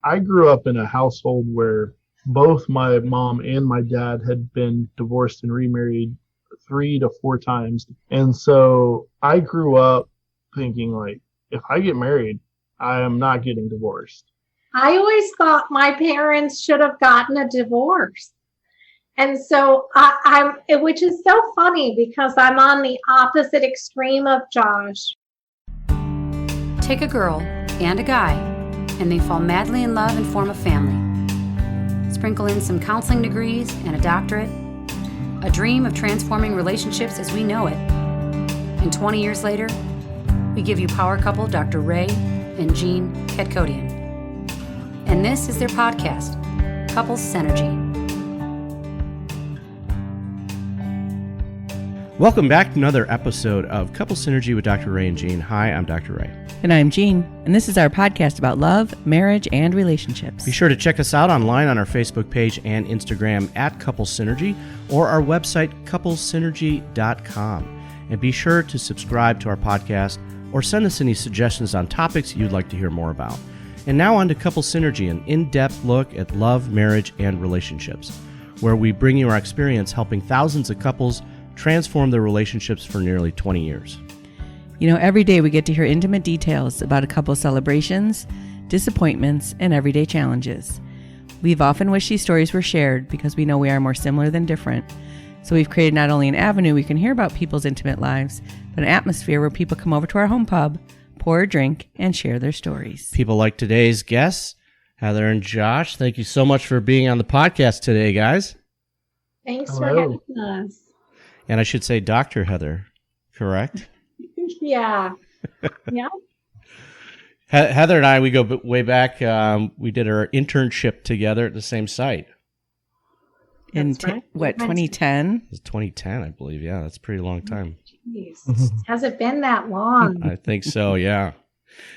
I grew up in a household where both my mom and my dad had been divorced and remarried 3 to 4 times. And so I grew up thinking like, if I get married, I am not getting divorced. I always thought my parents should have gotten a divorce. And so which is so funny because I'm on the opposite extreme of Josh. Take a girl and a guy, and they fall madly in love and form a family. Sprinkle in some counseling degrees and a doctorate, a dream of transforming relationships as we know it. And 20 years later, we give you power couple Dr. Ray and Jean Ketkodian. And this is their podcast, Couples Synergy. Welcome back to another episode of Couples Synergy with Dr. Ray and Jean. Hi, I'm Dr. Ray. And I'm Jean, and this is our podcast about love, marriage, and relationships. Be sure to check us out online on our Facebook page and Instagram at Couples Synergy or our website, couplessynergy.com. And be sure to subscribe to our podcast or send us any suggestions on topics you'd like to hear more about. And now on to Couples Synergy, an in-depth look at love, marriage, and relationships, where we bring you our experience helping thousands of couples transform their relationships for nearly 20 years. You know, every day we get to hear intimate details about a couple's celebrations, disappointments, and everyday challenges. We've often wished these stories were shared because we know we are more similar than different. So we've created not only an avenue we can hear about people's intimate lives, but an atmosphere where people come over to our home pub, pour a drink, and share their stories. People like today's guests, Heather and Josh. Thank you so much for being on the podcast today, guys. Thanks Hello. for having us. And I should say Dr. Heather, correct? Yeah. Yeah. Heather and I, we go way back. We did our internship together at the same site. In That's right. 2010? It was 2010, I believe. Yeah, that's a pretty long time. Jeez. Has it been that long? I think so, yeah.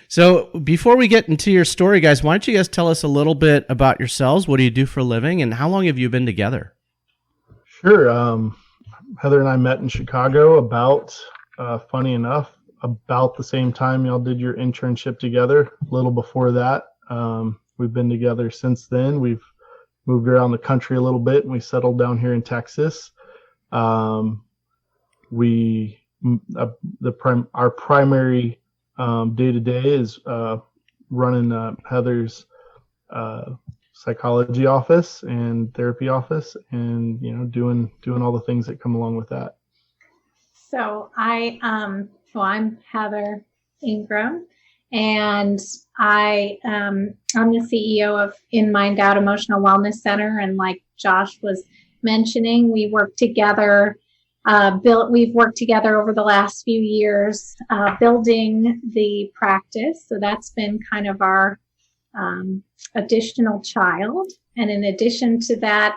So before we get into your story, guys, why don't you guys tell us a little bit about yourselves? What do you do for a living, and how long have you been together? Sure. Heather and I met in Chicago about, funny enough, about the same time y'all did your internship together. A little before that. We've been together since then. We've moved around the country a little bit, and we settled down here in Texas. Our primary day-to-day is running Heather's psychology office and therapy office, and doing all the things that come along with that. So I'm Heather Ingram, and I'm the CEO of In Mind Out Emotional Wellness Center. And like Josh was mentioning, we work together. We've worked together over the last few years, building the practice. So that's been kind of our additional child. And in addition to that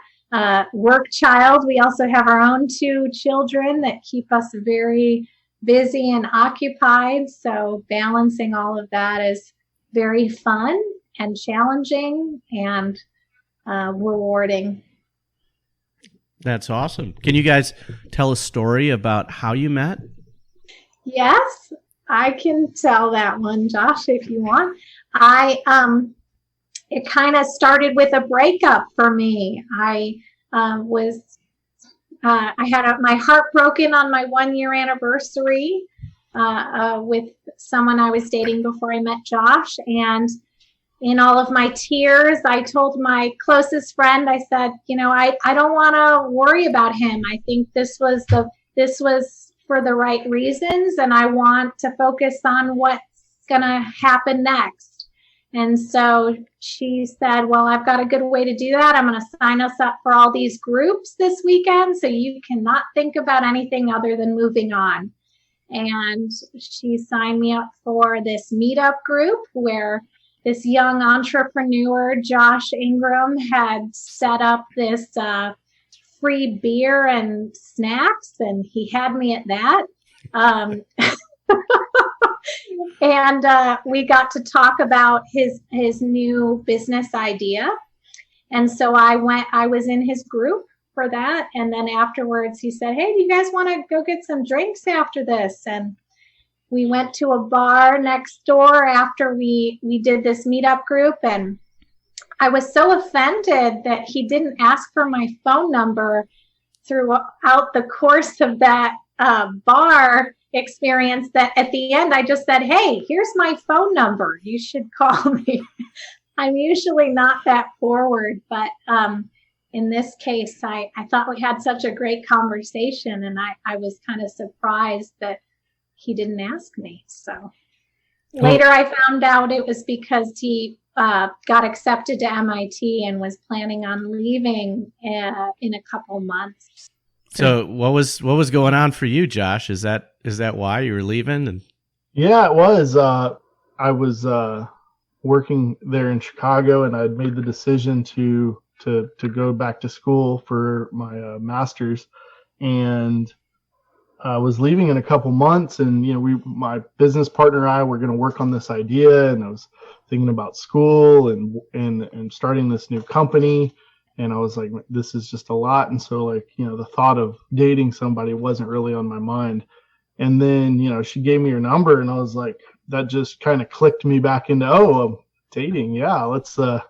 work child, we also have our own 2 children that keep us very busy and occupied. So balancing all of that is very fun and challenging and rewarding. That's awesome. Can you guys tell a story about how you met? Yes, I can tell that one, Josh, if you want. It kind of started with a breakup for me. I had my heart broken on my 1-year anniversary with someone I was dating before I met Josh. And in all of my tears, I told my closest friend, I said, I don't want to worry about him. I think this was for the right reasons, and I want to focus on what's going to happen next. And so she said, well, I've got a good way to do that. I'm going to sign us up for all these groups this weekend, so you cannot think about anything other than moving on. And she signed me up for this meetup group where this young entrepreneur, Josh Ingram, had set up this free beer and snacks, and he had me at that. And we got to talk about his new business idea. And so I was in his group for that. And then afterwards he said, hey, do you guys want to go get some drinks after this? And we went to a bar next door after we did this meetup group, and I was so offended that he didn't ask for my phone number throughout the course of that bar experience, that at the end I just said, hey, here's my phone number. You should call me. I'm usually not that forward, but in this case, I thought we had such a great conversation, and I was kind of surprised that he didn't ask me. So later I found out it was because he got accepted to MIT and was planning on leaving in a couple months. So what was going on for you, Josh? Is that why you were leaving? And Yeah, it was. I was working there in Chicago, and I'd made the decision to go back to school for my master's, and I was leaving in a couple months. And my business partner and I were going to work on this idea, and I was thinking about school and starting this new company. And I was like, this is just a lot. And so the thought of dating somebody wasn't really on my mind. And then, she gave me her number, and I was like, that just kind of clicked me back into, dating. Yeah, let's, and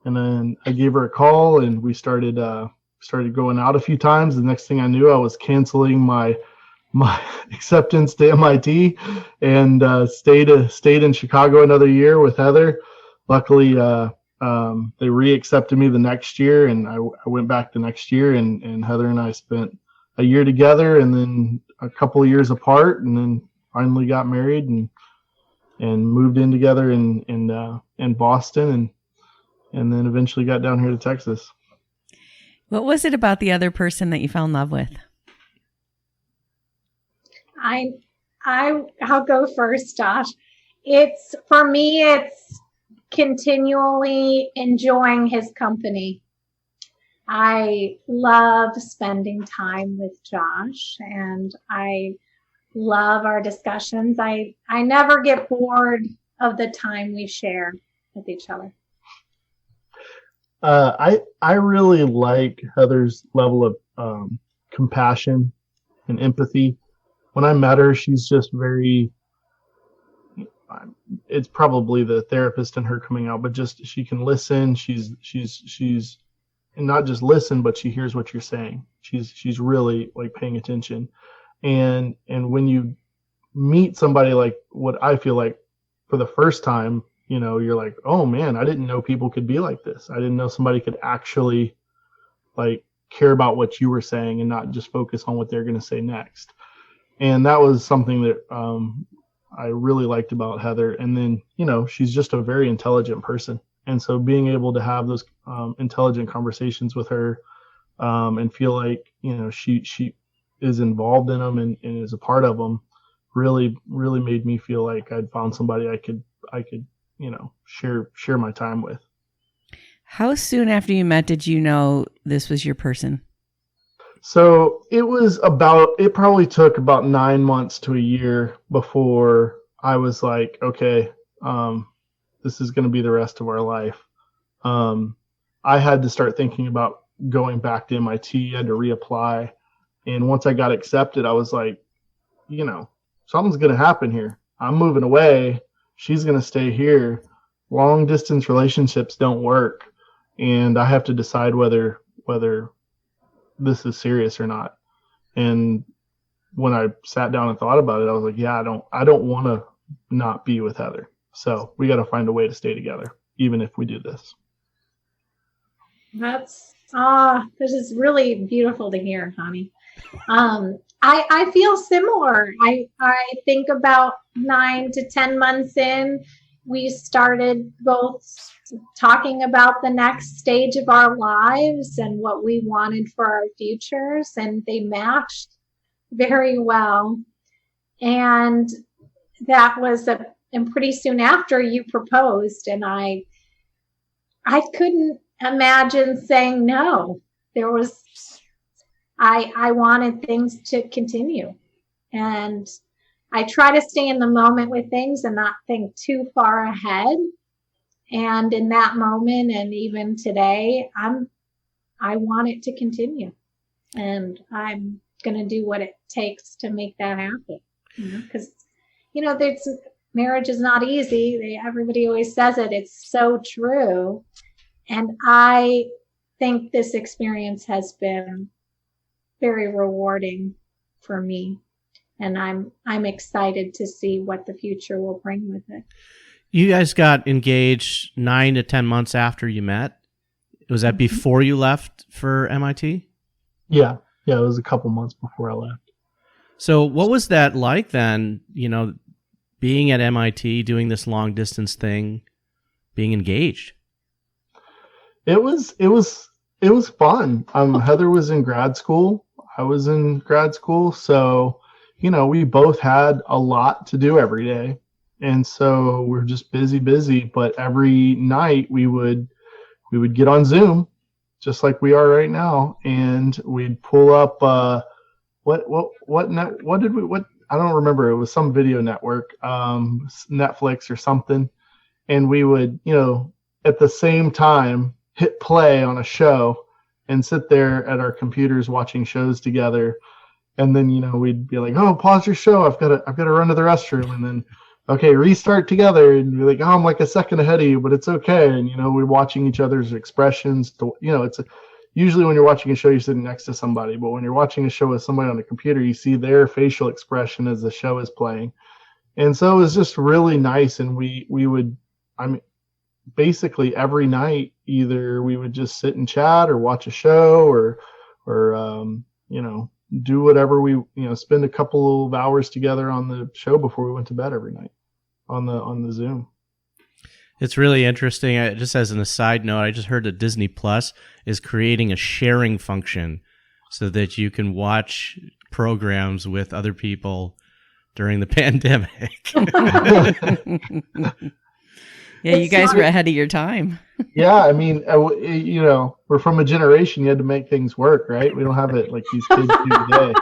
then I gave her a call, and we started going out a few times. The next thing I knew, I was canceling my acceptance to MIT, and stayed in Chicago another year with Heather. Luckily, they re-accepted me the next year, and I went back the next year, and Heather and I spent a year together, and then a couple of years apart, and then finally got married and moved in together in Boston, and then eventually got down here to Texas. What was it about the other person that you fell in love with? I'll go first, Josh. For me, it's continually enjoying his company. I love spending time with Josh, and I love our discussions. I never get bored of the time we share with each other. I really like Heather's level of compassion and empathy. When I met her, she's just very, it's probably the therapist in her coming out, but just, she can listen. She's and not just listen, but she hears what you're saying. She's really paying attention. And when you meet somebody like what I feel like for the first time, you're like, oh man, I didn't know people could be like this. I didn't know somebody could actually care about what you were saying and not just focus on what they're going to say next. And that was something that I really liked about Heather. And then, she's just a very intelligent person. And so being able to have those intelligent conversations with her and feel like, she is involved in them and is a part of them really, really made me feel like I'd found somebody I could share my time with. How soon after you met did you know this was your person? So it probably took about 9 months to a year before I was like, okay, this is going to be the rest of our life. I had to start thinking about going back to MIT. I had to reapply. And once I got accepted, I was like, something's going to happen here. I'm moving away. She's going to stay here. Long distance relationships don't work. And I have to decide whether this is serious or not. And when I sat down and thought about it, I was like, yeah, I don't want to not be with Heather. So we got to find a way to stay together, even if we do this. This is really beautiful to hear, honey. I feel similar. I think about 9 to 10 months in, we started both talking about the next stage of our lives and what we wanted for our futures, and they matched very well. And that was and pretty soon after you proposed, and I couldn't imagine saying no. I wanted things to continue, and I try to stay in the moment with things and not think too far ahead. And in that moment, and even today, I want it to continue, and I'm going to do what it takes to make that happen. Because marriage is not easy. Everybody always says it. It's so true. And I think this experience has been very rewarding for me. And I'm excited to see what the future will bring with it. You guys got engaged 9 to 10 months after you met. Was that before you left for MIT? Yeah. It was a couple months before I left. So what was that like then, being at MIT, doing this long distance thing, being engaged? It was fun. Heather was in grad school. I was in grad school. So, we both had a lot to do every day. And so we're just busy. But every night we would get on Zoom, just like we are right now, and we'd pull up what I don't remember. It was some video network, Netflix or something, and we would at the same time hit play on a show and sit there at our computers watching shows together. And then we'd be like, oh, pause your show, I've got to run to the restroom, and then okay, restart together, and be like, oh, I'm like a second ahead of you, but it's okay. And we're watching each other's expressions. Usually when you're watching a show, you're sitting next to somebody, but when you're watching a show with somebody on a computer, you see their facial expression as the show is playing. And so it was just really nice. And we would, basically every night, either we would just sit and chat or watch a show or do whatever spend a couple of hours together on the show before we went to bed every night on the Zoom. It's really interesting. Just as an aside note, I just heard that Disney Plus is creating a sharing function so that you can watch programs with other people during the pandemic. Yeah, you guys were ahead of your time. Yeah, we're from a generation you had to make things work, right? We don't have it like these kids do today.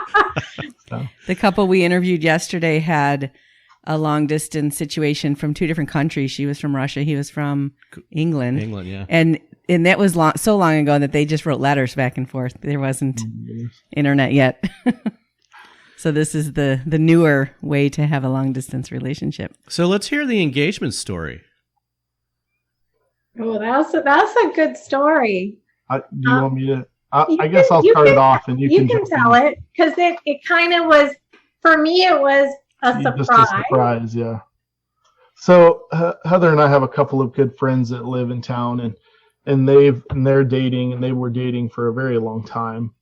So. The couple we interviewed yesterday had a long distance situation from two different countries. She was from Russia. He was from England. England, yeah. And that was so long ago that they just wrote letters back and forth. There wasn't internet yet. So this is the newer way to have a long distance relationship. So let's hear the engagement story. Oh, that's a good story. Do you want me to? I guess I'll start it off, and you can tell it, because it kind of was, for me, it was a surprise. Just a surprise, yeah. So Heather and I have a couple of good friends that live in town, and they're dating, and they were dating for a very long time.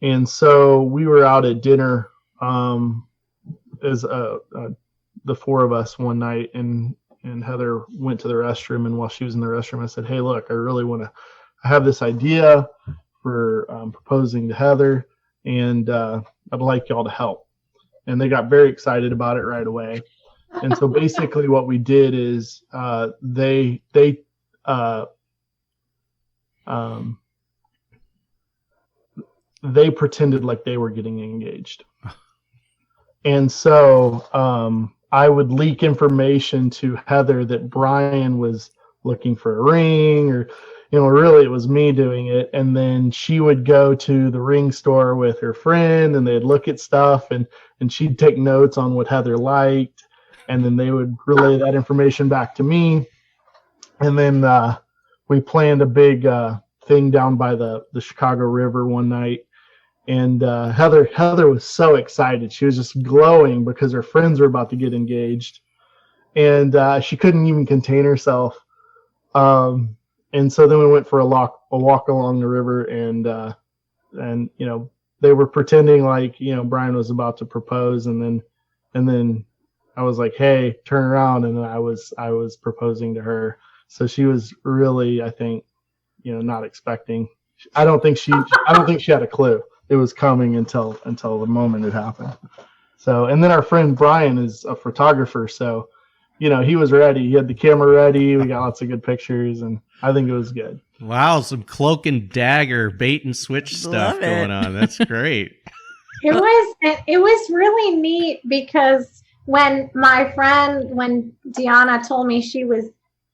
And so we were out at dinner as the four of us one night, and Heather went to the restroom, and while she was in the restroom, I said, hey, look, I have this idea for proposing to Heather, and I'd like y'all to help. And they got very excited about it right away. And so basically what we did is they pretended like they were getting engaged. And so I would leak information to Heather that Brian was looking for a ring, or really it was me doing it. And then she would go to the ring store with her friend, and they'd look at stuff, and she'd take notes on what Heather liked, and then they would relay that information back to me. And then we planned a big thing down by the Chicago River one night. And Heather was so excited. She was just glowing because her friends were about to get engaged. And she couldn't even contain herself. And so then we went for a walk along the river, and they were pretending like Brian was about to propose, and then I was like, hey, turn around, and then I was proposing to her. So she was really, I think, not expecting. I don't think she had a clue it was coming until the moment it happened. So, and then our friend Brian is a photographer, so he was ready. He had the camera ready. We got lots of good pictures, and I think it was good. Wow, some cloak and dagger bait and switch stuff going on. That's great. It was really neat, because when Deanna told me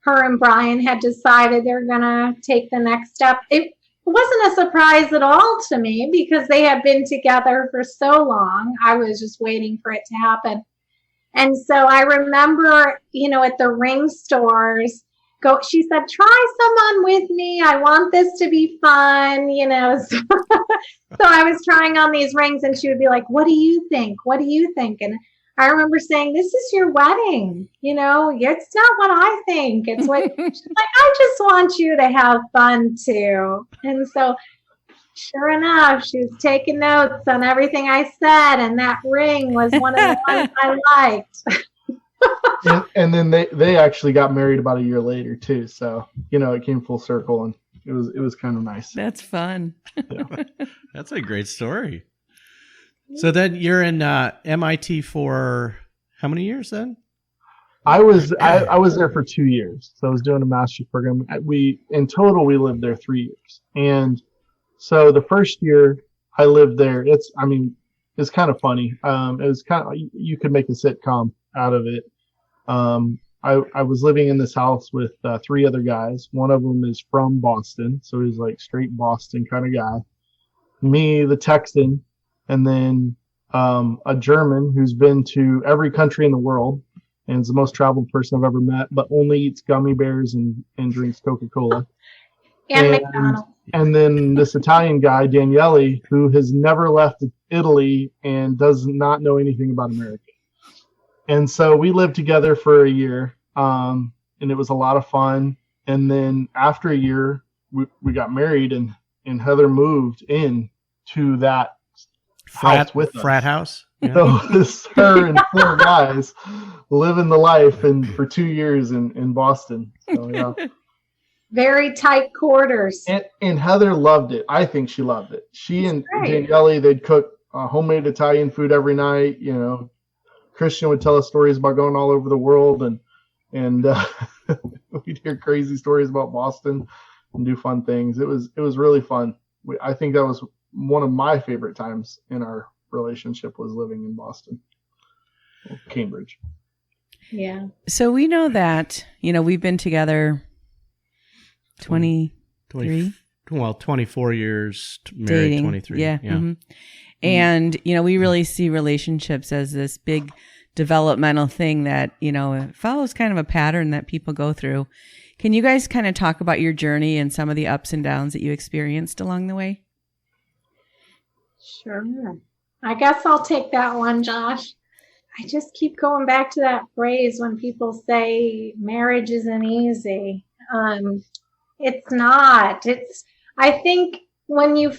her and Brian had decided they're gonna take the next step, it wasn't a surprise at all to me, because they had been together for so long. I was just waiting for it to happen. And so I remember, at the ring stores, go, she said, try someone with me. I want this to be fun, you know. So, so I was trying on these rings and she would be like, what do you think? What do you think? And I remember saying, this is your wedding. You know, it's not what I think. It's what she's like, I just want you to have fun too. And so sure enough, she was taking notes on everything I said. And that ring was one of the ones I liked. And then they actually got married about a year later too. So, you know, it came full circle and it was kind of nice. That's fun. Yeah. That's a great story. So then you're in MIT for how many years then? I was there for 2 years. So I was doing a master's program. In total we lived there 3 years. And so the first year I lived there, it's kind of funny. It was kind of, you could make a sitcom out of it. I was living in this house with 3 other guys. One of them is from Boston, so he's like straight Boston kind of guy. Me, the Texan, and then a German who's been to every country in the world and is the most traveled person I've ever met, but only eats gummy bears and drinks Coca-Cola. And McDonald's. And then this Italian guy, Daniele, who has never left Italy and does not know anything about America. And so we lived together for a year, and it was a lot of fun. And then after a year, we got married, and Heather moved in to that house with us. Frat house? Yeah. So it's her and 4 guys living the life for 2 years in Boston. So, yeah. Very tight quarters. And Heather loved it. I think she loved it. She and Daniele, they'd cook homemade Italian food every night. You know, Christian would tell us stories about going all over the world, and we'd hear crazy stories about Boston and do fun things. It was really fun. I think that was one of my favorite times in our relationship, was living in Boston, Cambridge. Yeah. So we know that, you know, we've been together 23? 24 years, married Dating. 23. Yeah. Mm-hmm. And, you know, we really see relationships as this big developmental thing that, you know, follows kind of a pattern that people go through. Can you guys kind of talk about your journey and some of the ups and downs that you experienced along the way? Sure. I guess I'll take that one, Josh. I just keep going back to that phrase when people say marriage isn't easy. It's not. I think when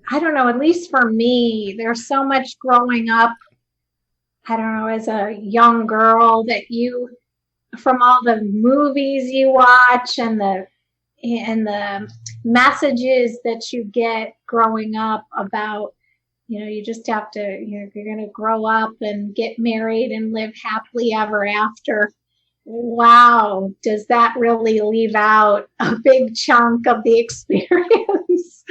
I don't know, at least for me, there's so much growing up, I don't know, as a young girl that from all the movies you watch and the messages that you get growing up about, you know, you just have to, you know, you're going to grow up and get married and live happily ever after. Wow, does that really leave out a big chunk of the experience?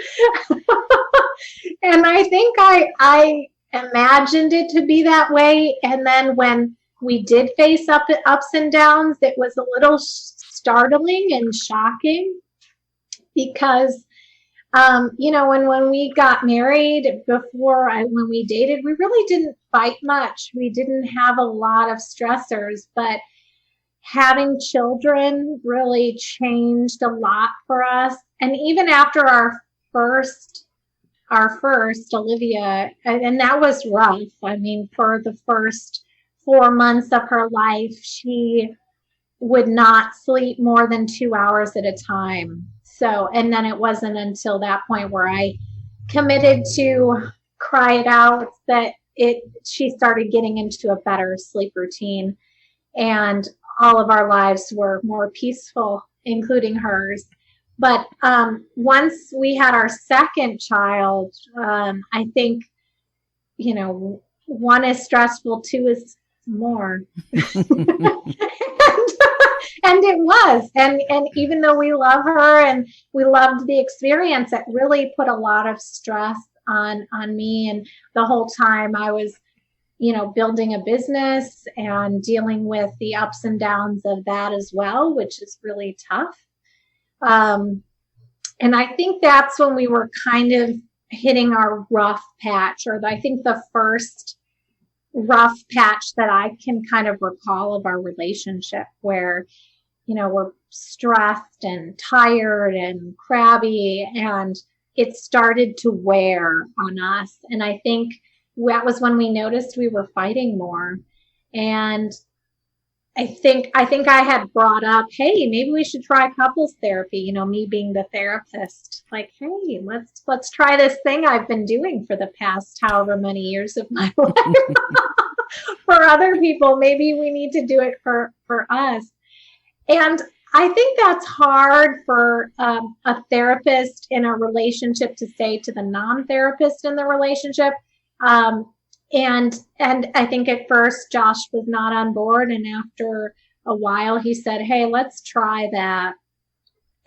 And I think I imagined it to be that way. And then when we did face ups and downs, it was a little startling and shocking because, you know, when we got married, when we dated, we really didn't fight much. We didn't have a lot of stressors, but having children really changed a lot for us. And even after our first Olivia, and that was rough. I mean, for the first 4 months of her life, she would not sleep more than 2 hours at a time. So, and then it wasn't until that point where I committed to cry it out that she started getting into a better sleep routine, and all of our lives were more peaceful, including hers. But once we had our second child, I think, you know, 1 is stressful, 2 is more. And it was. And even though we love her and we loved the experience, it really put a lot of stress on me. And the whole time I was, you know, building a business and dealing with the ups and downs of that as well, which is really tough. And I think that's when we were kind of hitting our rough patch, or I think the first rough patch that I can kind of recall of our relationship, where, you know, we're stressed and tired and crabby, and it started to wear on us. And I think that was when we noticed we were fighting more. And I think I had brought up, hey, maybe we should try couples therapy, me being the therapist. Like, hey, let's try this thing I've been doing for the past however many years of my life. For other people, maybe we need to do it for us. And I think that's hard for a therapist in a relationship to say to the non-therapist in the relationship. And I think at first Josh was not on board, and after a while he said, "Hey, let's try that."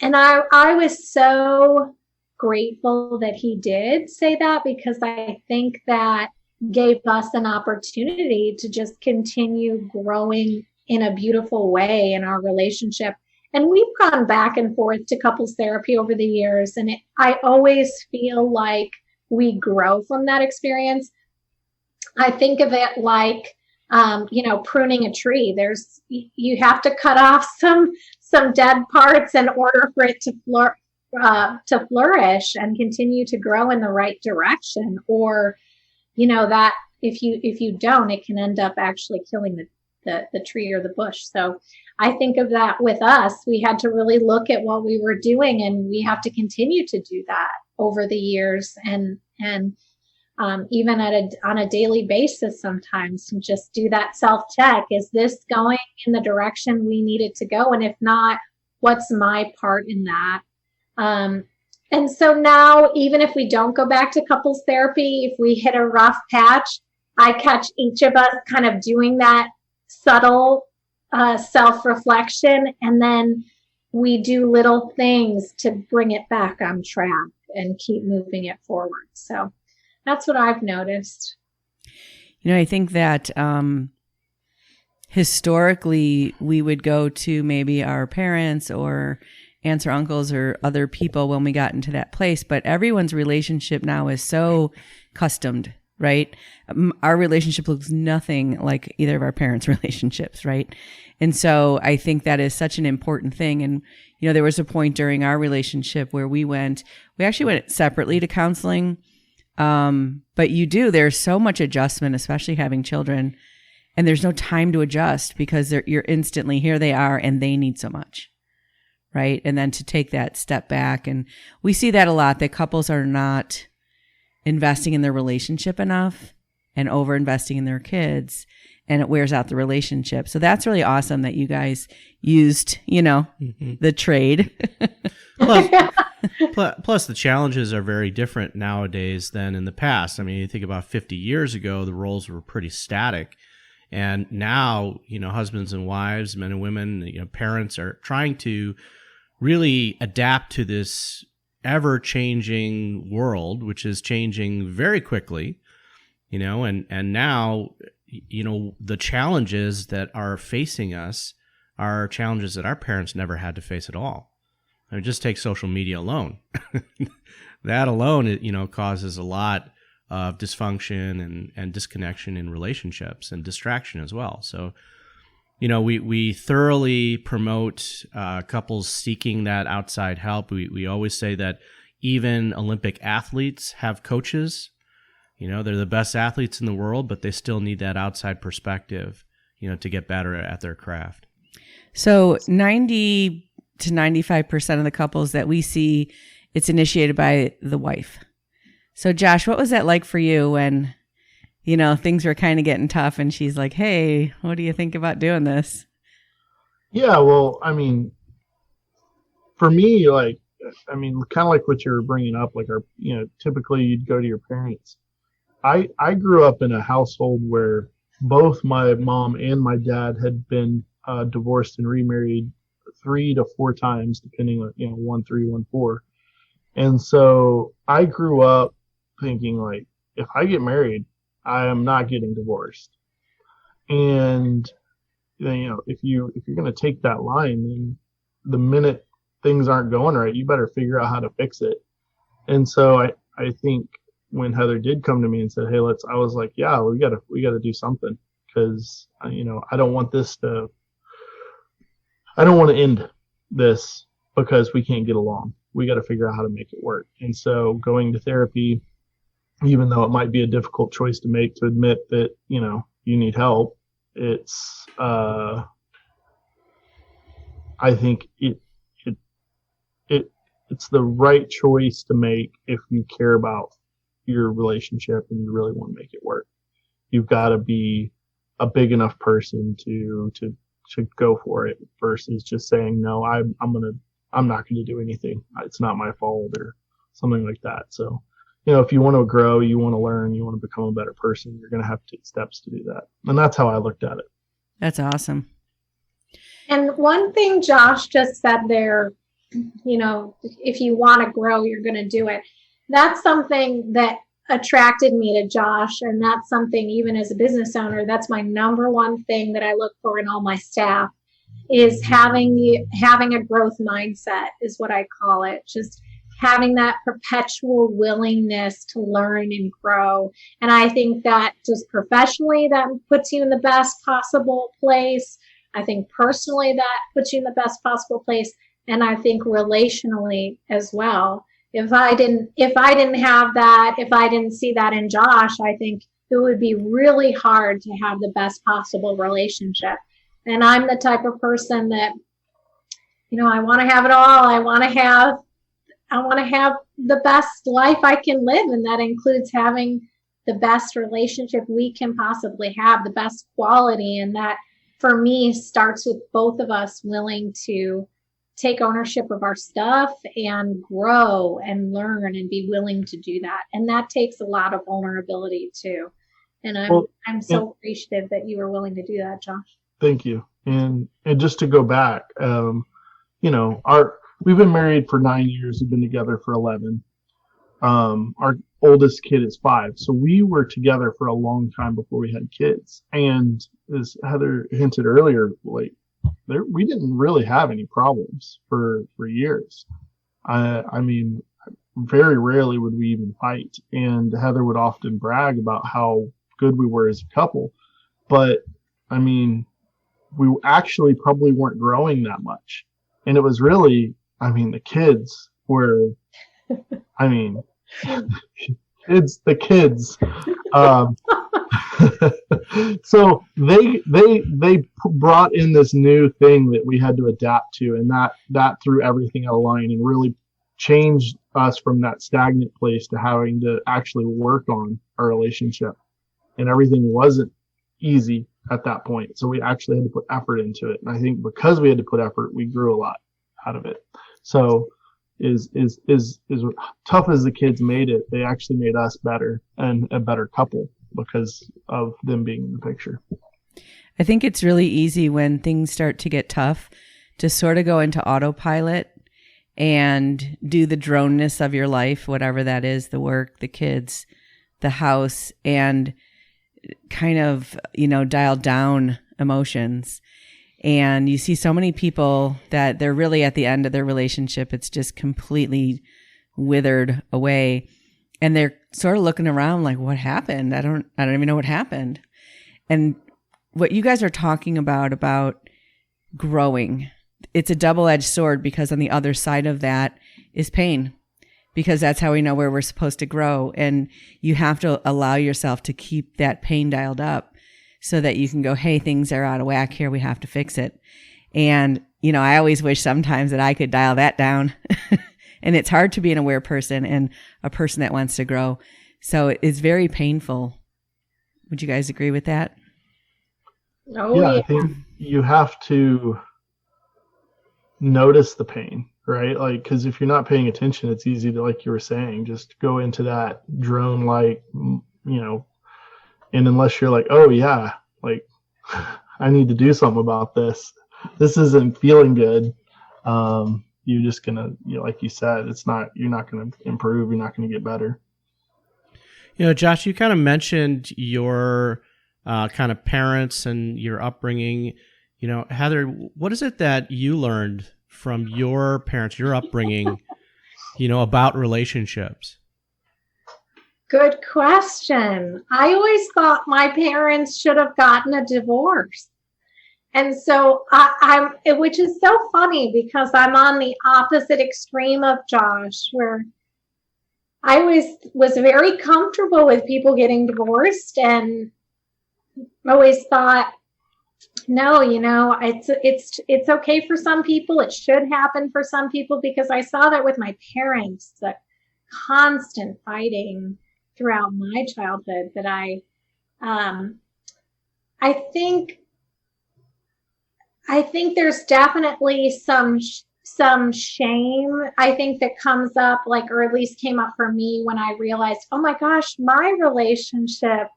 And I was so grateful that he did say that, because I think that gave us an opportunity to just continue growing in a beautiful way in our relationship. And we've gone back and forth to couples therapy over the years, and I always feel like we grow from that experience. I think of it like, pruning a tree. You have to cut off some dead parts in order for it to flourish and continue to grow in the right direction. Or, that if you don't, it can end up actually killing the tree or the bush. So I think of that with us. We had to really look at what we were doing, and we have to continue to do that over the years, and even on a daily basis sometimes, to just do that self-check. Is this going in the direction we need it to go? And if not, what's my part in that? And so now, even if we don't go back to couples therapy, if we hit a rough patch, I catch each of us kind of doing that subtle self-reflection, and then we do little things to bring it back on track and keep moving it forward. So that's what I've noticed. I think that historically we would go to maybe our parents or aunts or uncles or other people when we got into that place. But everyone's relationship now is so customed, right? Our relationship looks nothing like either of our parents' relationships, right? And so I think that is such an important thing. And, there was a point during our relationship where we actually went separately to counseling. But there's so much adjustment, especially having children, and there's no time to adjust because you're instantly, here they are and they need so much, right? And then to take that step back, and we see that a lot, that couples are not investing in their relationship enough and over investing in their kids, and it wears out the relationship. So that's really awesome that you guys used, the trade. Plus, the challenges are very different nowadays than in the past. I mean, you think about 50 years ago, the roles were pretty static. And now, husbands and wives, men and women, parents are trying to really adapt to this ever-changing world, which is changing very quickly, and now, the challenges that are facing us are challenges that our parents never had to face at all. I mean, just take social media alone. That alone, causes a lot of dysfunction and disconnection in relationships and distraction as well. So, we thoroughly promote couples seeking that outside help. We always say that even Olympic athletes have coaches. They're the best athletes in the world, but they still need that outside perspective, to get better at their craft. So 90 to 95% of the couples that we see, it's initiated by the wife. So Josh, what was that like for you when, things were kind of getting tough and she's like, "Hey, what do you think about doing this?" Yeah, well, I mean, for me, kind of like what you're bringing up, like typically you'd go to your parents. I grew up in a household where both my mom and my dad had been divorced and remarried 3 to 4 times, depending on, 1, 3, 1, 4. And so I grew up thinking, like, if I get married, I am not getting divorced. And, if you're going to take that line, then the minute things aren't going right, you better figure out how to fix it. And so I think when Heather did come to me and said, "Hey, I was like, yeah, we gotta do something, because, I don't want to end. this because we can't get along. We got to figure out how to make it work. And so going to therapy, even though it might be a difficult choice to make, to admit that, you need help, it's, I think it's the right choice to make if you care about your relationship and you really want to make it work. You've got to be a big enough person to go for it versus just saying, no, I'm not going to do anything. It's not my fault or something like that. So, if you want to grow, you want to learn, you want to become a better person, you're going to have to take steps to do that. And that's how I looked at it. That's awesome. And one thing Josh just said there, if you want to grow, you're going to do it. That's something that attracted me to Josh. And that's something, even as a business owner, that's my number one thing that I look for in all my staff is having a growth mindset is what I call it. Just having that perpetual willingness to learn and grow. And I think that just professionally, that puts you in the best possible place. I think personally that puts you in the best possible place. And I think relationally as well. If I didn't have that, if I didn't see that in Josh, I think it would be really hard to have the best possible relationship. And I'm the type of person that, I want to have it all. I want to have the best life I can live. And that includes having the best relationship we can possibly have, the best quality. And that for me starts with both of us willing to take ownership of our stuff and grow and learn and be willing to do that. And that takes a lot of vulnerability too. And I'm so appreciative that you were willing to do that, Josh. Thank you. And just to go back, we've been married for 9 years. We've been together for 11. Our oldest kid is 5. So we were together for a long time before we had kids. And as Heather hinted earlier, we didn't really have any problems for years. I mean, very rarely would we even fight. And Heather would often brag about how good we were as a couple. But I mean, we actually probably weren't growing that much. And it was really, the kids were, the kids. So they brought in this new thing that we had to adapt to, and that threw everything out of line and really changed us from that stagnant place to having to actually work on our relationship. And everything wasn't easy at that point. So we actually had to put effort into it. And I think because we had to put effort, we grew a lot out of it. So is tough as the kids made it, they actually made us better and a better couple because of them being in the picture. I think it's really easy when things start to get tough to sort of go into autopilot and do the droneness of your life, whatever that is, the work, the kids, the house, and kind of, dial down emotions. And you see so many people that they're really at the end of their relationship. It's just completely withered away. And they're sort of looking around like, what happened? I don't even know what happened. And what you guys are talking about growing, it's a double-edged sword because on the other side of that is pain, because that's how we know where we're supposed to grow. And you have to allow yourself to keep that pain dialed up so that you can go, hey, things are out of whack here. We have to fix it. And, I always wish sometimes that I could dial that down. And it's hard to be an aware person and a person that wants to grow. So it's very painful. Would you guys agree with that? Oh, yeah. I think you have to notice the pain, right? Because if you're not paying attention, it's easy to, like you were saying, just go into that drone, and unless you're like, oh yeah, I need to do something about this. This isn't feeling good. You're just gonna, like you said, you're not gonna improve. You're not gonna get better. Josh, you kind of mentioned your kind of parents and your upbringing. Heather, what is it that you learned from your parents, your upbringing, about relationships? Good question. I always thought my parents should have gotten a divorce. And so which is so funny because I'm on the opposite extreme of Josh, where I was very comfortable with people getting divorced and always thought, no, it's okay for some people. It should happen for some people, because I saw that with my parents, the constant fighting throughout my childhood, that I think there's definitely some shame, I think, that comes up, like, or at least came up for me when I realized, oh my gosh, my relationship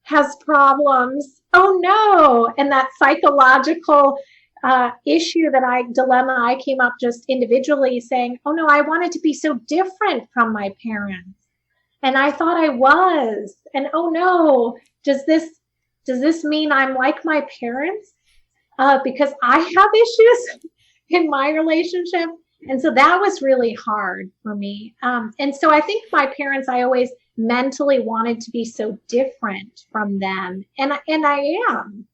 has problems. Oh no. And that psychological dilemma, I came up just individually saying, oh no, I wanted to be so different from my parents. And I thought I was. And oh no, does this mean I'm like my parents? Because I have issues in my relationship. And so that was really hard for me. And so I think my parents, I always mentally wanted to be so different from them. And I am.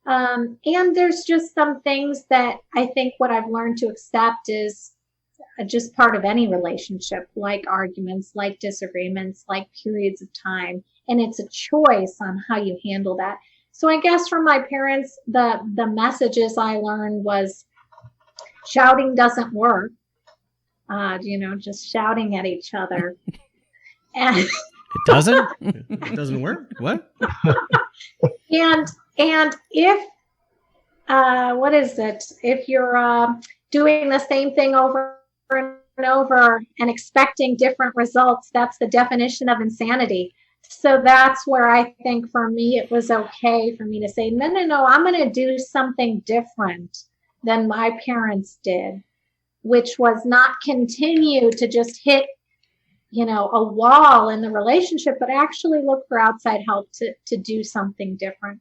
And there's just some things that I think what I've learned to accept is just part of any relationship, like arguments, like disagreements, like periods of time. And it's a choice on how you handle that. So I guess from my parents, the messages I learned was shouting doesn't work. Just shouting at each other. And It doesn't? It doesn't work? What? and if what is it? If you're doing the same thing over and over and expecting different results, that's the definition of insanity. So that's where I think for me it was okay for me to say, no, I'm going to do something different than my parents did, which was not continue to just hit a wall in the relationship, but actually look for outside help to do something different.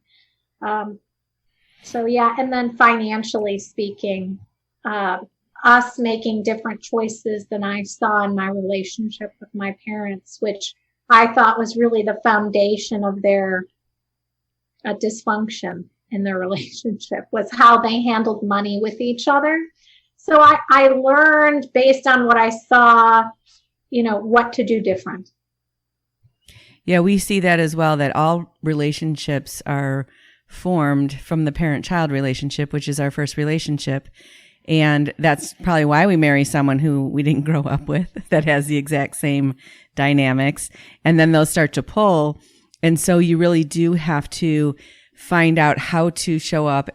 So yeah, and then financially speaking, us making different choices than I saw in my relationship with my parents, which I thought was really the foundation of their dysfunction in their relationship, was how they handled money with each other. So I learned based on what I saw, what to do different. Yeah, we see that as well, that all relationships are formed from the parent-child relationship, which is our first relationship. And that's probably why we marry someone who we didn't grow up with, that has the exact same dynamics. And then they'll start to pull. And so you really do have to find out how to show up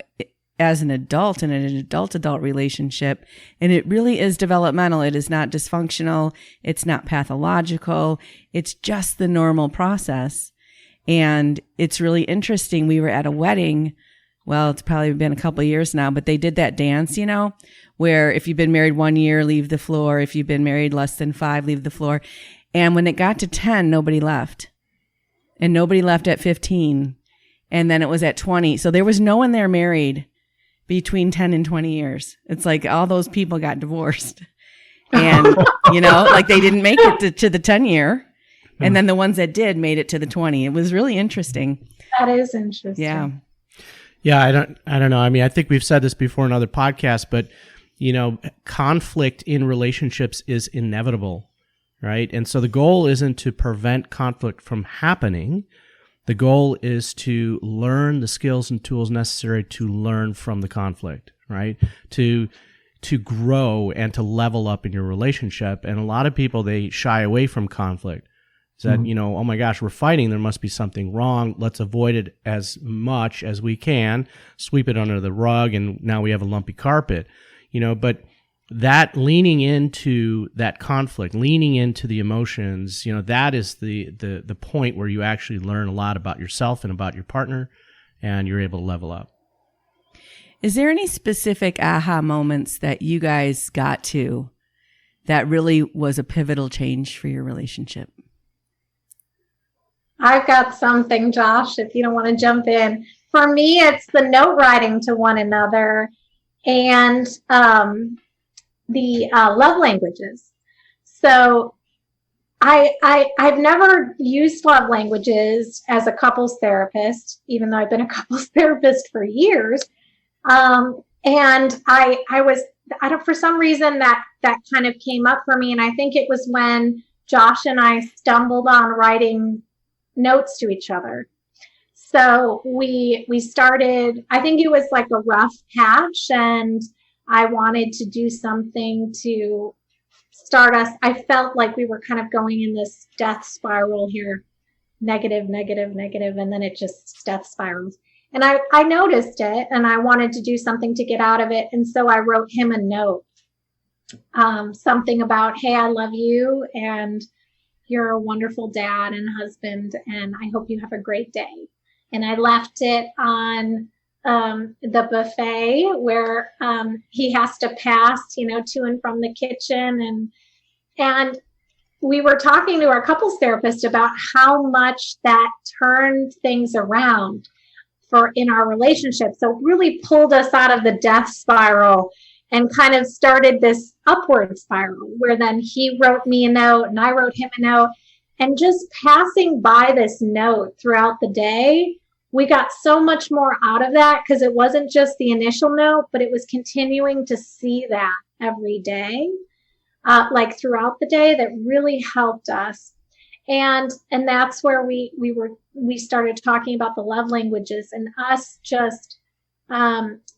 as an adult in an adult-adult relationship. And it really is developmental. It is not dysfunctional. It's not pathological. It's just the normal process. And it's really interesting. We were at a wedding. Well, it's probably been a couple of years now, but they did that dance, where if you've been married 1 year, leave the floor. If you've been married less than 5, leave the floor. And when it got to 10, nobody left. And nobody left at 15. And then it was at 20. So there was no one there married between 10 and 20 years. It's like all those people got divorced. And, like they didn't make it to the 10 year. And then the ones that did made it to the 20. It was really interesting. That is interesting. Yeah. Yeah, I don't know. I mean, I think we've said this before in other podcasts, but conflict in relationships is inevitable, right? And so the goal isn't to prevent conflict from happening. The goal is to learn the skills and tools necessary to learn from the conflict, right? To grow and to level up in your relationship. And a lot of people, they shy away from conflict. That, oh my gosh, we're fighting. There must be something wrong. Let's avoid it as much as we can, sweep it under the rug, and now we have a lumpy carpet. But that leaning into that conflict, leaning into the emotions, that is the point where you actually learn a lot about yourself and about your partner, and you're able to level up. Is there any specific aha moments that you guys got to that really was a pivotal change for your relationship? I've got something, Josh, if you don't want to jump in. For me, it's the note writing to one another and the love languages. So I've never used love languages as a couples therapist, even though I've been a couples therapist for years. And I was, I don't, for some reason that kind of came up for me. And I think it was when Josh and I stumbled on writing notes to each other. So we started, I think it was like a rough patch, and I wanted to do something to start us. I felt like we were kind of going in this death spiral here, negative, negative, negative, and then it just death spirals. And I noticed it, and I wanted to do something to get out of it. And so I wrote him a note, something about, hey, I love you, and you're a wonderful dad and husband, and I hope you have a great day. And I left it on the buffet where he has to pass, to and from the kitchen. And we were talking to our couples therapist about how much that turned things around for in our relationship. So it really pulled us out of the death spiral and kind of started this upward spiral where then he wrote me a note and I wrote him a note. And just passing by this note throughout the day, we got so much more out of that because it wasn't just the initial note, but it was continuing to see that every day, like throughout the day, that really helped us. And that's where we started talking about the love languages and us just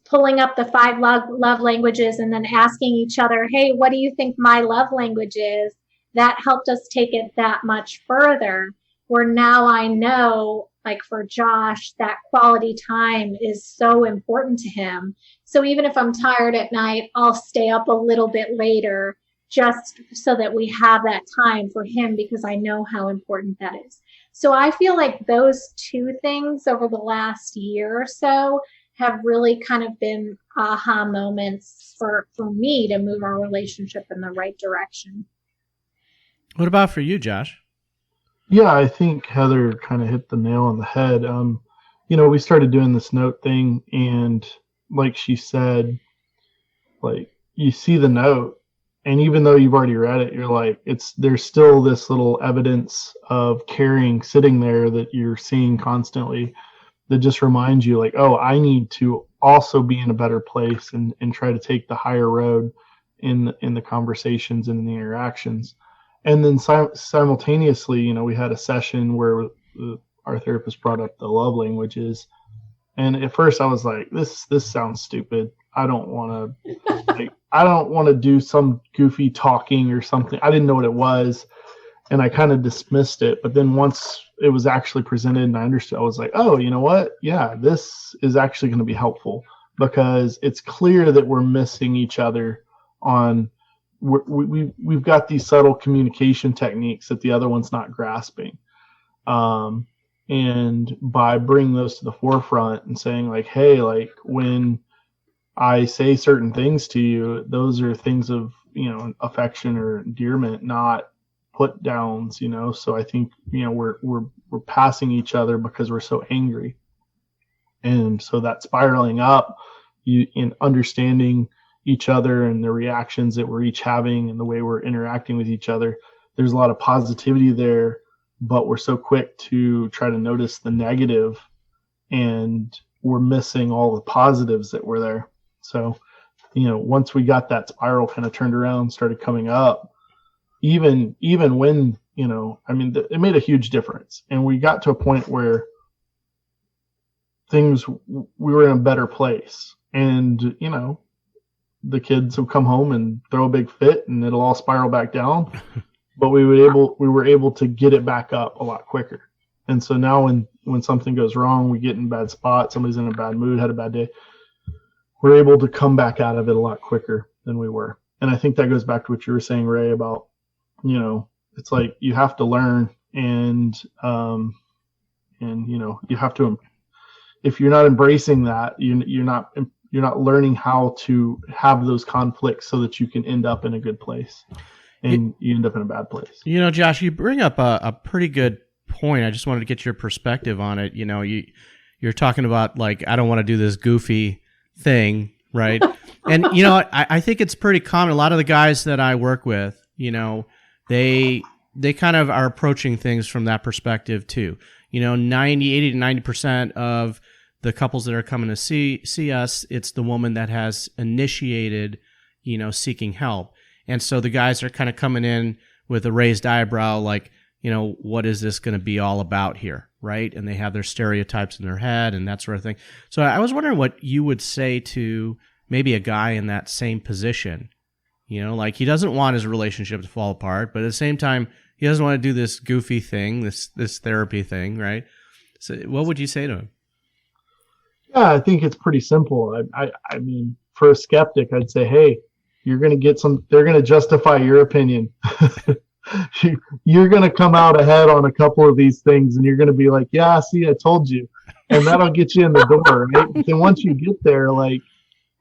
pulling up the 5 love languages and then asking each other, hey, what do you think my love language is? That helped us take it that much further, where now I know, like for Josh, that quality time is so important to him. So even if I'm tired at night, I'll stay up a little bit later just so that we have that time for him because I know how important that is. So I feel like those 2 things over the last year or so have really kind of been aha moments for me to move our relationship in the right direction. What about for you, Josh? Yeah, I think Heather kind of hit the nail on the head. We started doing this note thing, and like she said, like you see the note, and even though you've already read it, you're like, there's still this little evidence of caring sitting there that you're seeing constantly that just reminds you, like, oh, I need to also be in a better place and try to take the higher road in the conversations and in the interactions. And then simultaneously, we had a session where our therapist brought up the love languages. And at first I was like, this sounds stupid. I don't want to do some goofy talking or something. I didn't know what it was. And I kind of dismissed it. But then once it was actually presented and I understood, I was like, oh, you know what? Yeah, this is actually going to be helpful because it's clear that we're missing each other on we've got these subtle communication techniques that the other one's not grasping. And by bringing those to the forefront and saying like, hey, like when I say certain things to you, those are things of, affection or endearment, not put downs, So I think, we're passing each other because we're so angry. And so that spiraling up in understanding each other and the reactions that we're each having and the way we're interacting with each other, there's a lot of positivity there, but we're so quick to try to notice the negative and we're missing all the positives that were there. So, once we got that spiral kind of turned around, started coming up, even when, it made a huge difference. And we got to a point where we were in a better place. And, the kids will come home and throw a big fit and it'll all spiral back down. But we were able to get it back up a lot quicker. And so now when something goes wrong, we get in a bad spot, somebody's in a bad mood, had a bad day, we're able to come back out of it a lot quicker than we were. And I think that goes back to what you were saying, Ray, about, it's like you have to learn and you have to, if you're not embracing that, you're not learning how to have those conflicts so that you can end up in a good place and you end up in a bad place. Josh, you bring up a pretty good point. I just wanted to get your perspective on it. You're talking about like, I don't want to do this goofy thing. Right. And, I think it's pretty common. A lot of the guys that I work with, they kind of are approaching things from that perspective too. 80 to 90% of the couples that are coming to see us, it's the woman that has initiated, seeking help. And so the guys are kind of coming in with a raised eyebrow, like, what is this going to be all about here, right? And they have their stereotypes in their head and that sort of thing. So I was wondering what you would say to maybe a guy in that same position. Like he doesn't want his relationship to fall apart, but at the same time, he doesn't want to do this goofy thing, this therapy thing, right? So what would you say to him? Yeah, I think it's pretty simple. I mean, for a skeptic, I'd say, hey, you're going to get they're going to justify your opinion. You're going to come out ahead on a couple of these things and you're going to be like, yeah, see, I told you. And that'll get you in the door, right? But then once you get there, like,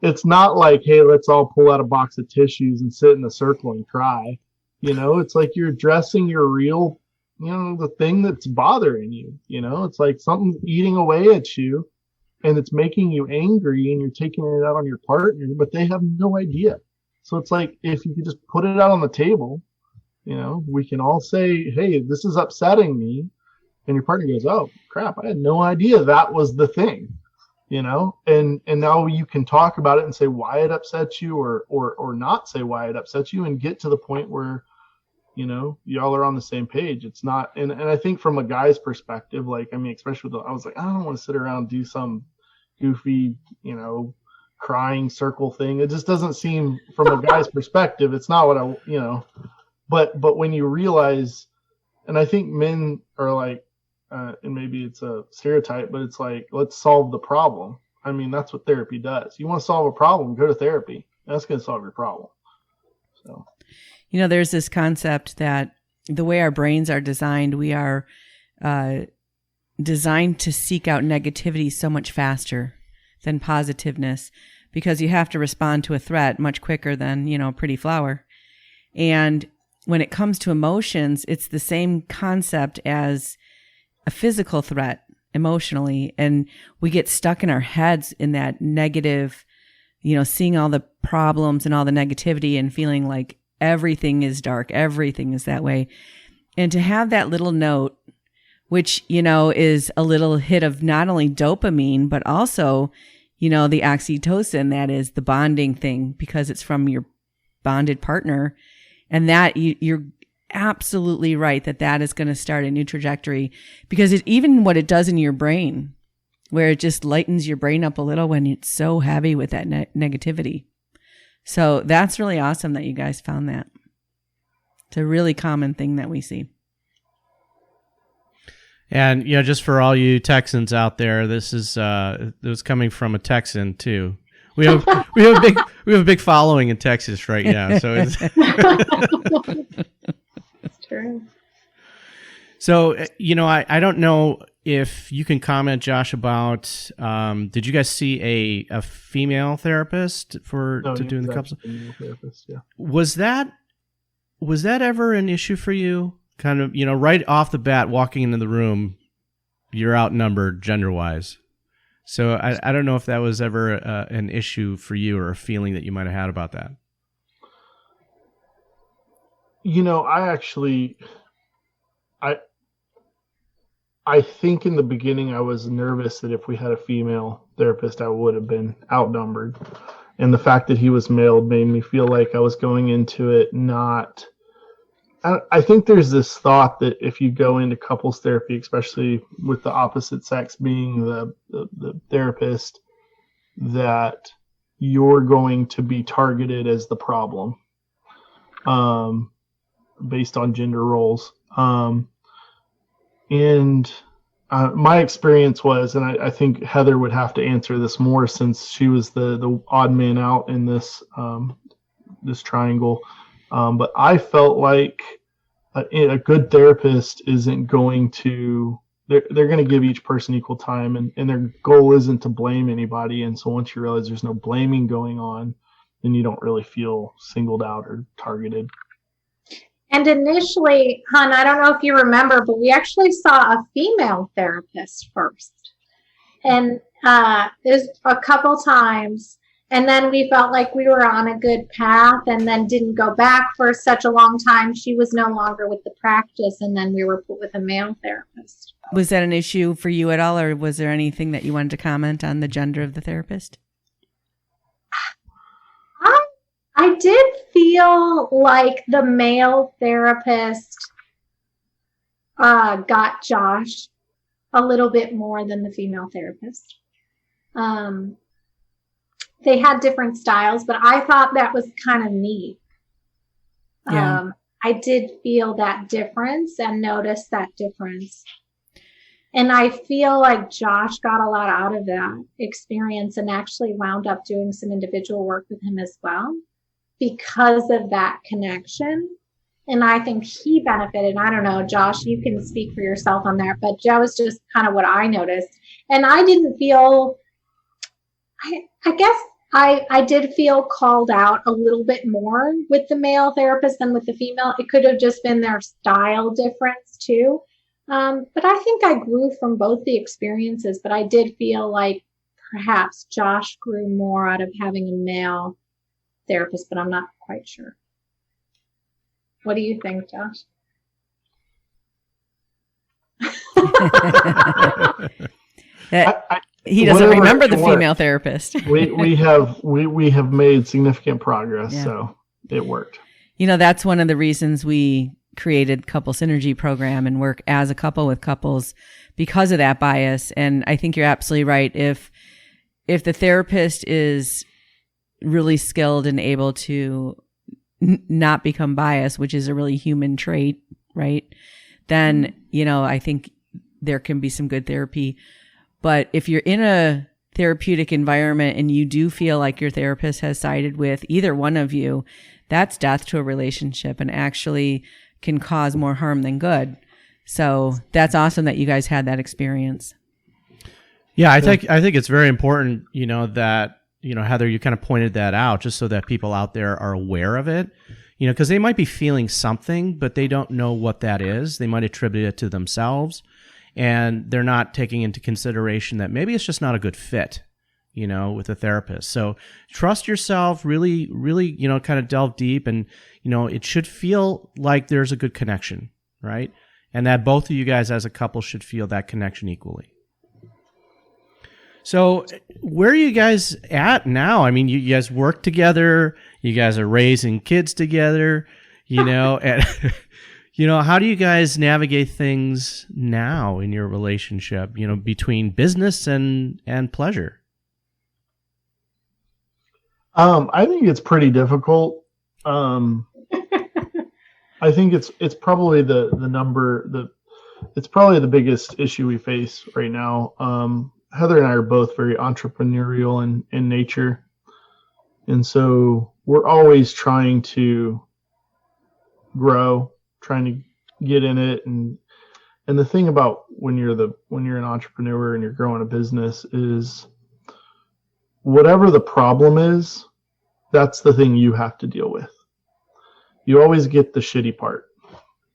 it's not like, hey, let's all pull out a box of tissues and sit in a circle and cry. It's like you're addressing your real, the thing that's bothering you. It's like something's eating away at you and it's making you angry and you're taking it out on your partner, but they have no idea. So it's like, if you could just put it out on the table, we can all say, hey, this is upsetting me. And your partner goes, oh, crap, I had no idea that was the thing, and now you can talk about it and say why it upsets you or not say why it upsets you and get to the point where, y'all are on the same page. It's not, and I think from a guy's perspective, like, I mean, especially I was like, I don't want to sit around and do some goofy, crying circle thing. It just doesn't seem, from a guy's perspective, it's not what but when you realize, and I think men are like, and maybe it's a stereotype, but it's like, let's solve the problem. I mean, that's what therapy does. You want to solve a problem, go to therapy. That's going to solve your problem. So, there's this concept that the way our brains are designed, we are designed to seek out negativity so much faster than positiveness, because you have to respond to a threat much quicker than, a pretty flower. And when it comes to emotions, it's the same concept as a physical threat emotionally. And we get stuck in our heads in that negative, seeing all the problems and all the negativity and feeling like everything is dark, everything is that way. And to have that little note, which, is a little hit of not only dopamine, but also, the oxytocin, that is the bonding thing, because it's from your bonded partner. And that you're absolutely right that is going to start a new trajectory, because even what it does in your brain, where it just lightens your brain up a little when it's so heavy with that negativity. So that's really awesome that you guys found that. It's a really common thing that we see. And just for all you Texans out there, this was coming from a Texan too. We have a big following in Texas right now, so it's It's true. So I don't know if you can comment, Josh, about did you guys see a female therapist to doing the couples? Therapist, yeah. Was that ever an issue for you? Kind of, right off the bat, walking into the room, you're outnumbered gender-wise. So I don't know if that was ever an issue for you or a feeling that you might have had about that. I think in the beginning I was nervous that if we had a female therapist, I would have been outnumbered. And the fact that he was male made me feel like I was going into it not... I think there's this thought that if you go into couples therapy, especially with the opposite sex being the therapist, that you're going to be targeted as the problem based on gender roles. And my experience was, and I think Heather would have to answer this more since she was the odd man out in this this triangle. But I felt like a good therapist isn't going to, they're going to give each person equal time, and their goal isn't to blame anybody. And so once you realize there's no blaming going on, then you don't really feel singled out or targeted. And initially, hon, I don't know if you remember, but we actually saw a female therapist first. And there's a couple times, And then we felt like we were on a good path and then didn't go back for such a long time. She was no longer with the practice, and then we were put with a male therapist. Was that an issue for you at all, or was there anything that you wanted to comment on the gender of the therapist? I did feel like the male therapist got Josh a little bit more than the female therapist. They had different styles, but I thought that was kind of neat. Yeah. I did feel that difference and noticed that difference. And I feel like Josh got a lot out of that experience and actually wound up doing some individual work with him as well because of that connection. And I think he benefited. I don't know, Josh, you can speak for yourself on that, but that was just kind of what I noticed. And I didn't feel, I guess I did feel called out a little bit more with the male therapist than with the female. It could have just been their style difference too. But I think I grew from both the experiences, but I did feel like perhaps Josh grew more out of having a male therapist, but I'm not quite sure. What do you think, Josh? He doesn't remember the female therapist. we have made significant progress, Yeah. so it worked. You know, that's one of the reasons we created Couple Synergy program and work as a couple with couples because of that bias. And I think you're absolutely right. If the therapist is really skilled and able to not become biased, which is a really human trait, right? Then, you know, I think there can be some good therapy. But if you're in a therapeutic environment and you do feel like your therapist has sided with either one of you, that's death to a relationship and actually can cause more harm than good. So that's awesome that you guys had that experience. Yeah, I think it's very important, you know, that, you know, Heather, you kind of pointed that out just so that people out there are aware of it, you know, because they might be feeling something, but they don't know what that is. They might attribute it to themselves, and they're not taking into consideration that maybe it's just not a good fit, you know, with a therapist. So trust yourself, really, really, you know, kind of delve deep, and, you know, it should feel like there's a good connection, right? And that both of you guys as a couple should feel that connection equally. So where are you guys at now? I mean, you guys work together, you guys are raising kids together, you know, and, you know, how do you guys navigate things now in your relationship, you know, between business and pleasure? I think it's pretty difficult. I think it's probably it's probably the biggest issue we face right now. Heather and I are both very entrepreneurial in nature. And so we're always trying to grow, trying to get in it. And the thing about when you're an entrepreneur and you're growing a business is whatever the problem is, that's the thing you have to deal with. You always get the shitty part.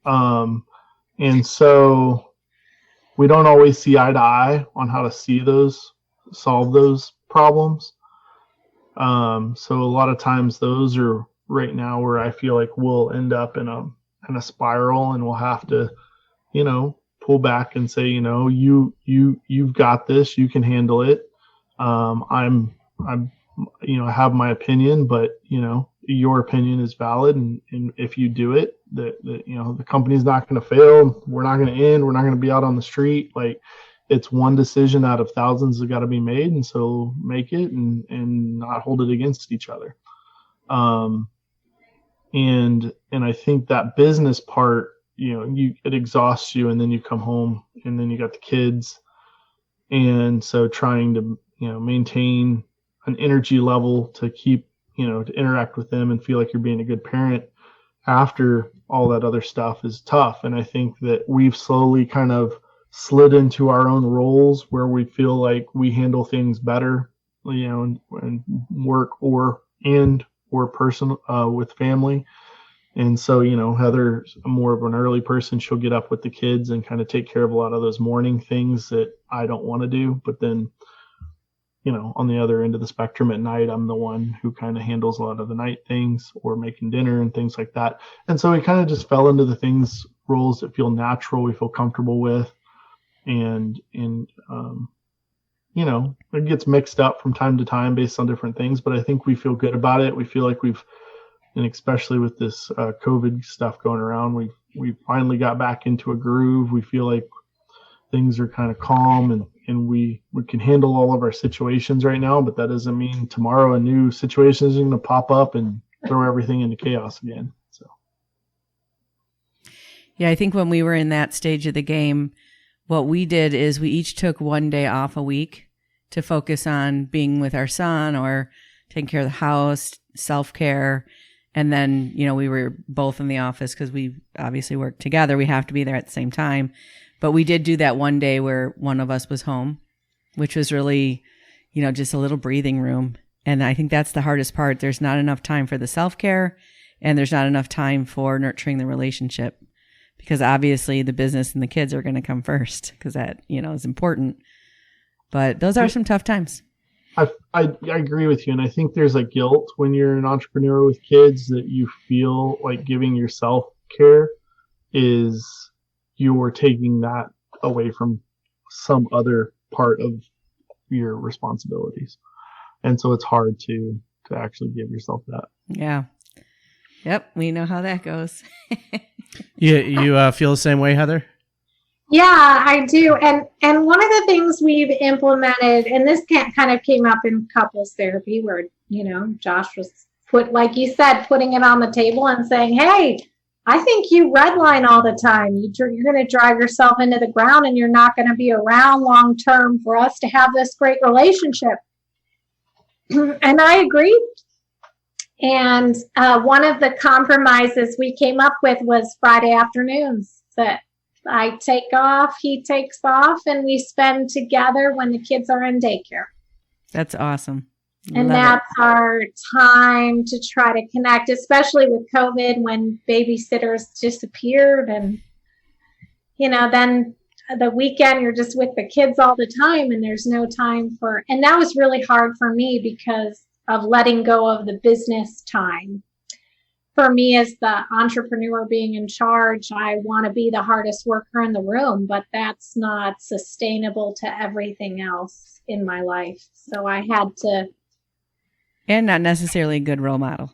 And so we don't always see eye to eye on how to solve those problems. So a lot of times those are right now where I feel like we'll end up in a spiral, and we'll have to, you know, pull back and say, you know, you've got this, you can handle it. I'm, you know, I have my opinion, but, you know, your opinion is valid. And if you do it, you know, the company's not going to fail. We're not going to end. We're not going to be out on the street. Like, it's one decision out of thousands that got to be made. And so make it and not hold it against each other. And I think that business part, you know, it exhausts you, and then you come home and then you got the kids. And so trying to, you know, maintain an energy level to keep, you know, to interact with them and feel like you're being a good parent after all that other stuff is tough. And I think that we've slowly kind of slid into our own roles where we feel like we handle things better, you know, and work or personal with family. And so, you know, Heather's more of an early person. She'll get up with the kids and kind of take care of a lot of those morning things that I don't want to do. But then, on the other end of the spectrum at night, I'm the one who kind of handles a lot of the night things or making dinner and things like that. And so we kind of just fell into the roles that feel natural, we feel comfortable with. And it gets mixed up from time to time based on different things, but I think we feel good about it. We feel like and especially with this COVID stuff going around, we finally got back into a groove. We feel like things are kind of calm and we can handle all of our situations right now, but that doesn't mean tomorrow a new situation is going to pop up and throw everything into chaos again. So, yeah, I think when we were in that stage of the game, what we did is we each took one day off a week to focus on being with our son or taking care of the house, self-care. And then, we were both in the office because we obviously work together. We have to be there at the same time. But we did do that one day where one of us was home, which was really, just a little breathing room. And I think that's the hardest part. There's not enough time for the self-care and there's not enough time for nurturing the relationship because obviously the business and the kids are going to come first because that, is important. But those are some tough times. I agree with you. And I think there's a guilt when you're an entrepreneur with kids that you feel like giving yourself care is you're taking that away from some other part of your responsibilities. And so it's hard to actually give yourself that. Yeah. Yep. We know how that goes. You feel the same way, Heather? Yeah, I do. And one of the things we've implemented, and this kind of came up in couples therapy where, Josh was like you said, putting it on the table and saying, hey, I think you redline all the time. You're going to drive yourself into the ground and you're not going to be around long term for us to have this great relationship. And I agreed. And one of the compromises we came up with was Friday afternoons, that I take off, he takes off, and we spend together when the kids are in daycare. That's awesome. And that's our time to try to connect, especially with COVID when babysitters disappeared. And, then the weekend you're just with the kids all the time and there's no time and that was really hard for me because of letting go of the business time. For me as the entrepreneur being in charge, I want to be the hardest worker in the room, but that's not sustainable to everything else in my life. So I had to. And not necessarily a good role model.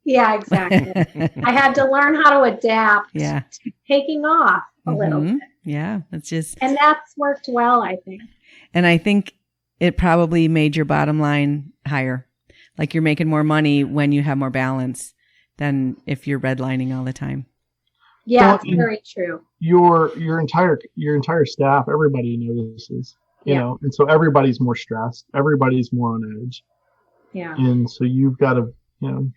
Yeah, exactly. I had to learn how to adapt to taking off a little bit. Yeah, and that's worked well, I think. And I think it probably made your bottom line higher. Like you're making more money when you have more balance than if you're redlining all the time. Yeah, it's very true. Your entire staff, everybody notices, you know, and so everybody's more stressed, everybody's more on edge. Yeah. And so you've got to,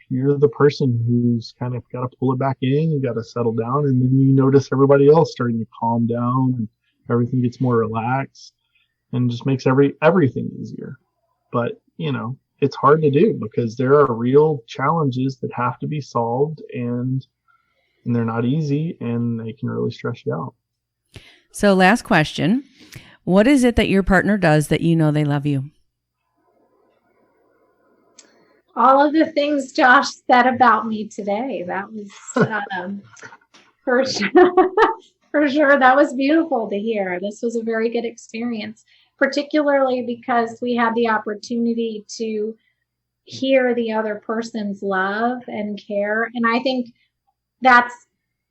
you're the person who's kind of got to pull it back in. You got to settle down, and then you notice everybody else starting to calm down, and everything gets more relaxed, and just makes everything easier. But it's hard to do because there are real challenges that have to be solved, and they're not easy, and they can really stress you out. So, last question: what is it that your partner does that they love you? All of the things Josh said about me today. That was for sure. That was beautiful to hear. This was a very good experience, particularly because we had the opportunity to hear the other person's love and care. And I think that's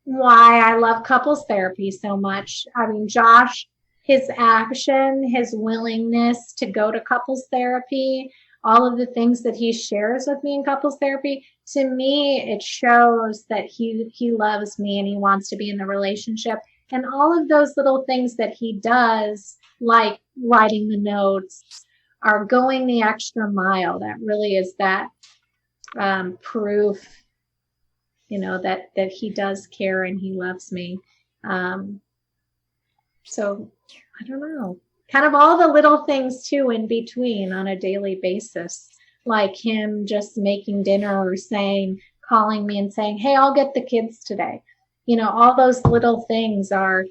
why I love couples therapy so much. I mean, Josh, his action, his willingness to go to couples therapy, all of the things that he shares with me in couples therapy, to me, it shows that he loves me and he wants to be in the relationship. And all of those little things that he does, like writing the notes, are going the extra mile. That really is that proof, that he does care and he loves me. So I don't know. Kind of all the little things too in between on a daily basis, like him just making dinner or calling me and saying, hey, I'll get the kids today. All those little things are,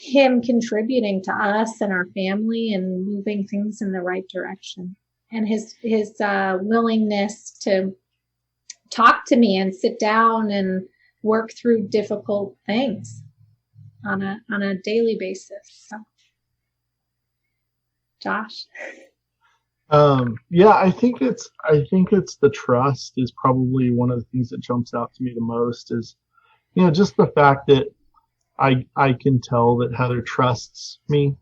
him contributing to us and our family and moving things in the right direction. And his willingness to talk to me and sit down and work through difficult things on a daily basis. So, Josh. Yeah, I think it's the trust is probably one of the things that jumps out to me the most is, just the fact that I can tell that Heather trusts me.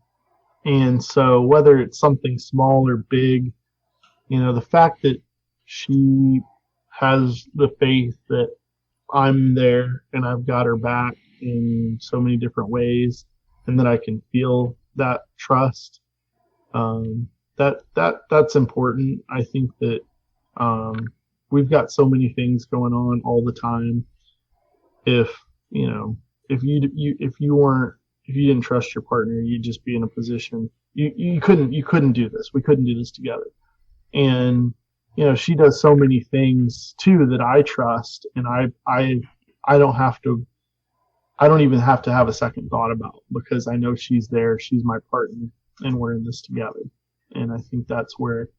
And so whether it's something small or big, the fact that she has the faith that I'm there and I've got her back in so many different ways, and that I can feel that trust, that's important. I think that we've got so many things going on all the time. If you didn't trust your partner, you'd just be in a position you couldn't do this. We couldn't do this together. And she does so many things too that I trust, and I don't even have to have a second thought about, because I know she's there, she's my partner, and we're in this together. And I think that's where,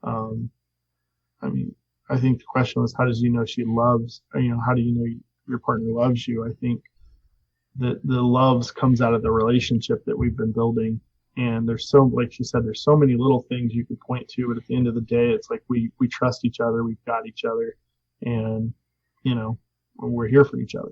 I think the question was, how does she loves, or, how do you know your partner loves you? I think that the loves comes out of the relationship that we've been building. And there's like she said, there's so many little things you could point to, but at the end of the day, it's like we trust each other, we've got each other, and, we're here for each other.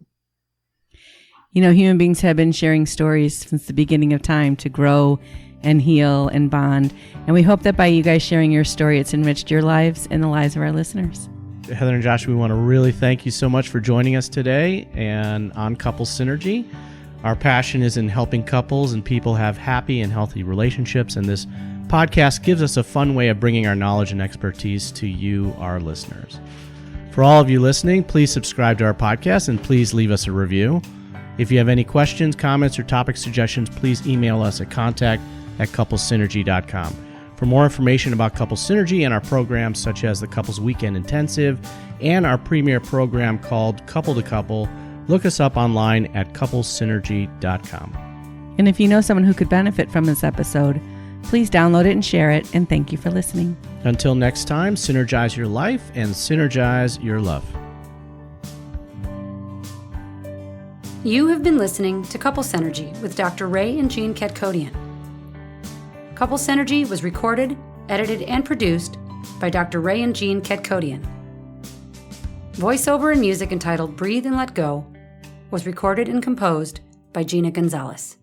Human beings have been sharing stories since the beginning of time to grow and heal and bond. And we hope that by you guys sharing your story, it's enriched your lives and the lives of our listeners. Heather and Josh, we want to really thank you so much for joining us today and on Couple Synergy. Our passion is in helping couples and people have happy and healthy relationships, and this podcast gives us a fun way of bringing our knowledge and expertise to you, our listeners. For all of you listening, please subscribe to our podcast and please leave us a review. If you have any questions, comments, or topic suggestions, please email us at contact@couplesynergy.com. For more information about Couple Synergy and our programs such as the Couples Weekend Intensive and our premier program called Couple to Couple, look us up online at couplesynergy.com. And if you know someone who could benefit from this episode, please download it and share it. And thank you for listening. Until next time, synergize your life and synergize your love. You have been listening to Couple Synergy with Dr. Ray and Jean Ketkodian. Couple Synergy was recorded, edited, and produced by Dr. Ray and Jean Ketkodian. Voiceover and music entitled Breathe and Let Go was recorded and composed by Gina Gonzalez.